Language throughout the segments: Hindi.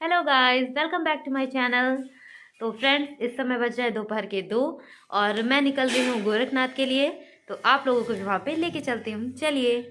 Hello guys, welcome back to my channel. तो फ्रेंड्स, इस समय बज रहा है दोपहर के 2 और मैं निकल रही हूँ गोरखनाथ के लिए। तो आप लोगों को वहाँ पे लेके चलती हूँ, चलिए।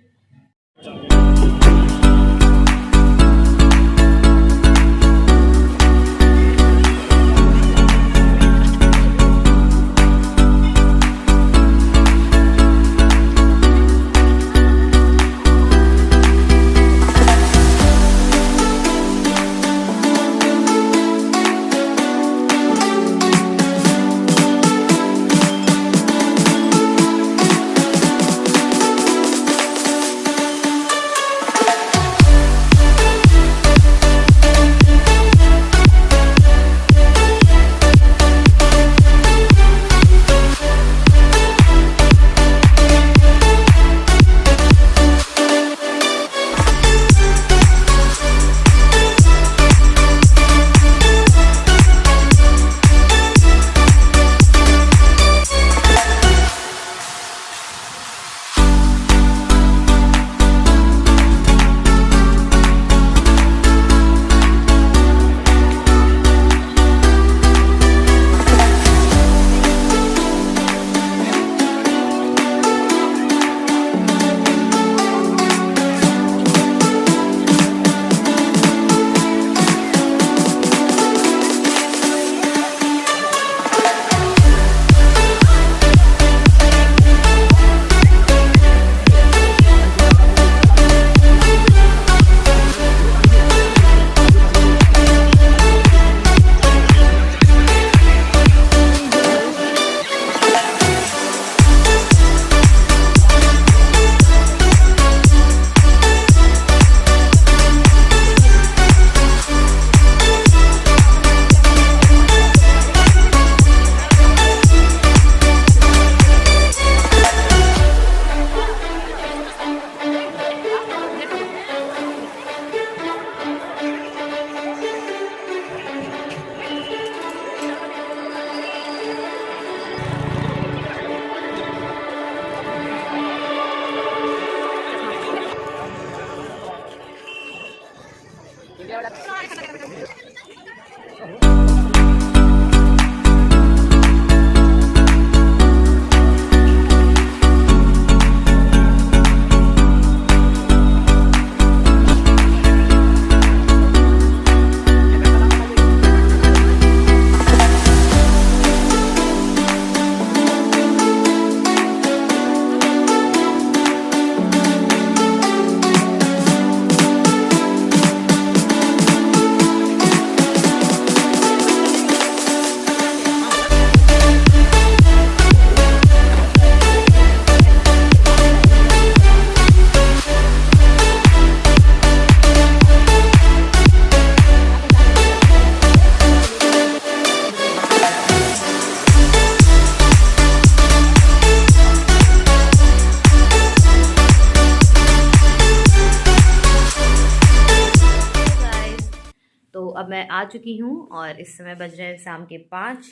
तो अब मैं आ चुकी हूँ और इस समय बज रहे हैं शाम के 5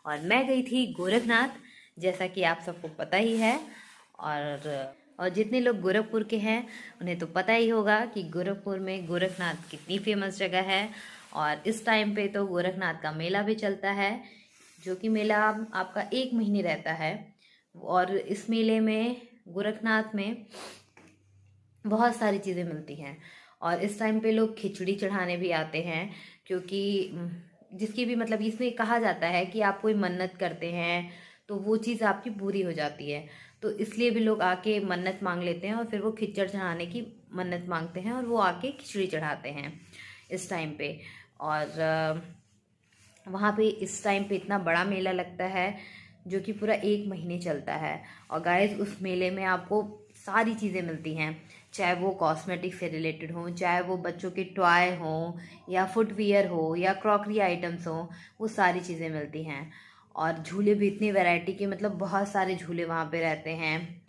और मैं गई थी गोरखनाथ, जैसा कि आप सबको पता ही है। और जितने लोग गोरखपुर के हैं उन्हें तो पता ही होगा कि गोरखपुर में गोरखनाथ कितनी फेमस जगह है। और इस टाइम पे तो गोरखनाथ का मेला भी चलता है, जो कि मेला आपका 1 महीने रहता है। और इस मेले में गोरखनाथ में बहुत सारी चीज़ें मिलती हैं। और इस टाइम पे लोग खिचड़ी चढ़ाने भी आते हैं, क्योंकि जिसकी भी मतलब इसमें कहा जाता है कि आप कोई मन्नत करते हैं तो वो चीज़ आपकी पूरी हो जाती है। तो इसलिए भी लोग आके मन्नत मांग लेते हैं और फिर वो खिचड़ चढ़ाने की मन्नत मांगते हैं और वो आके खिचड़ी चढ़ाते हैं इस टाइम पे। और वहाँ पे इस टाइम पे इतना बड़ा मेला लगता है जो कि पूरा 1 महीने चलता है। और गाइस, उस मेले में आपको सारी चीज़ें मिलती हैं, चाहे वो कॉस्मेटिक से रिलेटेड हों, चाहे वो बच्चों के टॉय हों, या फुटवियर हो, या क्रॉकरी आइटम्स हों, वो सारी चीज़ें मिलती हैं। और झूले भी इतनी वैरायटी के, मतलब बहुत सारे झूले वहाँ पे रहते हैं।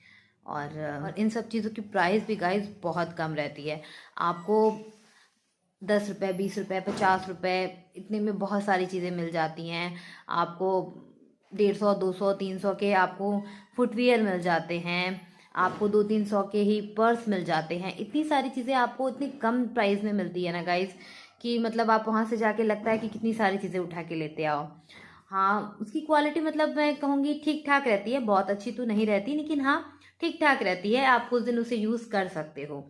और इन सब चीज़ों की प्राइस भी गाइस बहुत कम रहती है। आपको 10 रुपये, 20 रुपये, 50 रुपये, इतने में बहुत सारी चीज़ें मिल जाती हैं। आपको 150, 200, 300 के आपको फुटवियर मिल जाते हैं, आपको 200-300 के ही पर्स मिल जाते हैं। इतनी सारी चीज़ें आपको इतनी कम प्राइस में मिलती है ना गाइस, कि मतलब आप वहाँ से जाके लगता है कि कितनी सारी चीज़ें उठा के लेते आओ। हाँ, उसकी क्वालिटी मतलब मैं कहूँगी ठीक ठाक रहती है, बहुत अच्छी तो नहीं रहती, लेकिन हाँ ठीक ठाक रहती है, आप कुछ दिन उसे यूज़ कर सकते हो।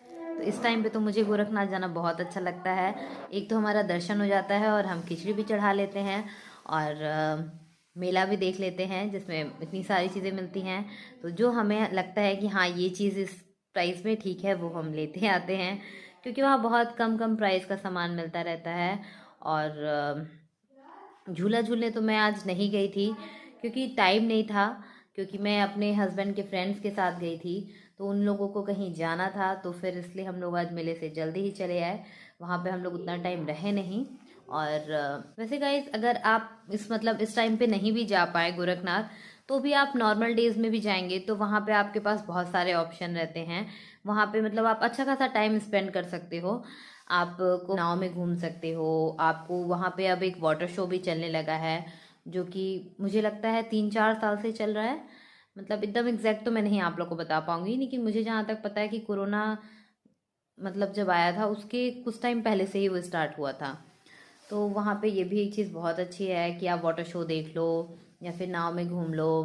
तो इस टाइम पे तो मुझे गोरखनाथ जाना बहुत अच्छा लगता है। एक तो हमारा दर्शन हो जाता है और हम खिचड़ी भी चढ़ा लेते हैं और मेला भी देख लेते हैं जिसमें इतनी सारी चीज़ें मिलती हैं। तो जो हमें लगता है कि हाँ ये चीज़ इस प्राइस में ठीक है वो हम लेते आते हैं, क्योंकि वहाँ बहुत कम कम प्राइस का सामान मिलता रहता है। और झूला झूलने तो मैं आज नहीं गई थी क्योंकि टाइम नहीं था, क्योंकि मैं अपने हस्बैंड के फ्रेंड्स के साथ गई थी, तो उन लोगों को कहीं जाना था, तो फिर इसलिए हम लोग आज मेले से जल्दी ही चले आए। वहाँ पे हम लोग उतना टाइम रहे नहीं। और वैसे गाइस अगर आप इस टाइम पे नहीं भी जा पाए गोरखनाथ, तो भी आप नॉर्मल डेज में भी जाएंगे तो वहाँ पे आपके पास बहुत सारे ऑप्शन रहते हैं। वहाँ पे मतलब आप अच्छा खासा टाइम स्पेंड कर सकते हो। आपको नाव में घूम सकते हो, आपको वहाँ पे अब एक वाटर शो भी चलने लगा है, जो कि मुझे लगता है 3-4 साल से चल रहा है। मतलब एकदम एग्जैक्ट तो मैं नहीं आप लोग को बता पाऊंगी, लेकिन मुझे जहाँ तक पता है कि कोरोना मतलब जब आया था उसके कुछ टाइम पहले से ही वो स्टार्ट हुआ था। तो वहाँ पे ये भी एक चीज़ बहुत अच्छी है कि आप वाटर शो देख लो या फिर नाव में घूम लो,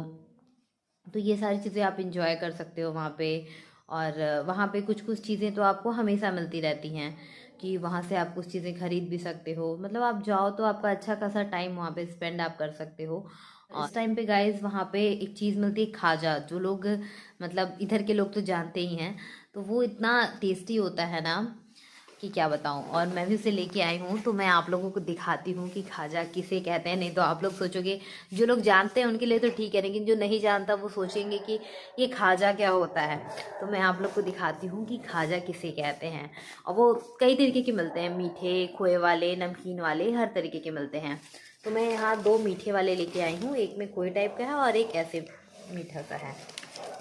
तो ये सारी चीज़ें आप इंजॉय कर सकते हो वहाँ पे। और वहाँ पे कुछ कुछ चीज़ें तो आपको हमेशा मिलती रहती हैं कि वहाँ से आप कुछ चीज़ें खरीद भी सकते हो, मतलब आप जाओ तो आपका अच्छा खासा टाइम वहाँ पे स्पेंड आप कर सकते हो। और इस टाइम पे गाइस वहाँ पे एक चीज़ मिलती है खाजा, जो लोग मतलब इधर के लोग तो जानते ही हैं, तो वो इतना टेस्टी होता है ना कि क्या बताऊं। और मैं भी उसे लेके आई हूँ, तो मैं आप लोगों को दिखाती हूँ कि खाजा किसे कहते हैं। नहीं तो आप लोग सोचोगे, जो लोग जानते हैं उनके लिए तो ठीक है, लेकिन जो नहीं जानता वो सोचेंगे कि ये खाजा क्या होता है। तो मैं आप लोग को दिखाती हूँ कि खाजा किसे कहते हैं। और वो कई तरीके के मिलते हैं, मीठे, खोए वाले, नमकीन वाले, हर तरीके के मिलते हैं। तो मैं यहाँ 2 मीठे वाले लेके आई हूँ, एक में खोए टाइप का है और एक ऐसे मीठा सा है।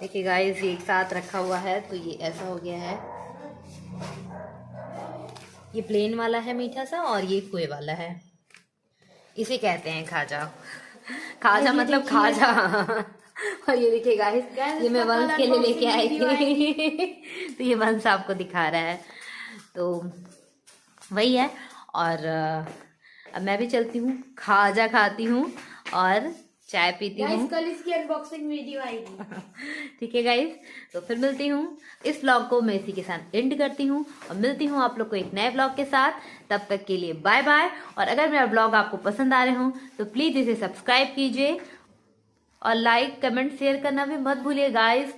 देखिए गाइस ये एक साथ रखा हुआ है, तो ये ऐसा हो गया है, ये प्लेन वाला है मीठा सा और ये खोए वाला है। इसे कहते हैं खाजा। खाजा मतलब खाजा। और ये देखिए गाइस, ये मैं वंश के लिए लेके आई थी। तो ये वंश आपको दिखा रहा है, तो वही है। और अब मैं भी चलती हूँ, खाजा खाती हूँ और चाय पीती हूँ। कल इसकी अनबॉक्सिंग वीडियो आएगी। ठीक है गाइस, तो फिर मिलती हूँ। इस व्लॉग को मैं इसी के साथ एंड करती हूँ और मिलती हूँ आप लोग को एक नए व्लॉग के साथ। तब तक के लिए बाय बाय। और अगर मेरा व्लॉग आपको पसंद आ रहे हो तो प्लीज इसे सब्सक्राइब कीजिए और लाइक कमेंट शेयर करना भी मत भूलिए गाइस।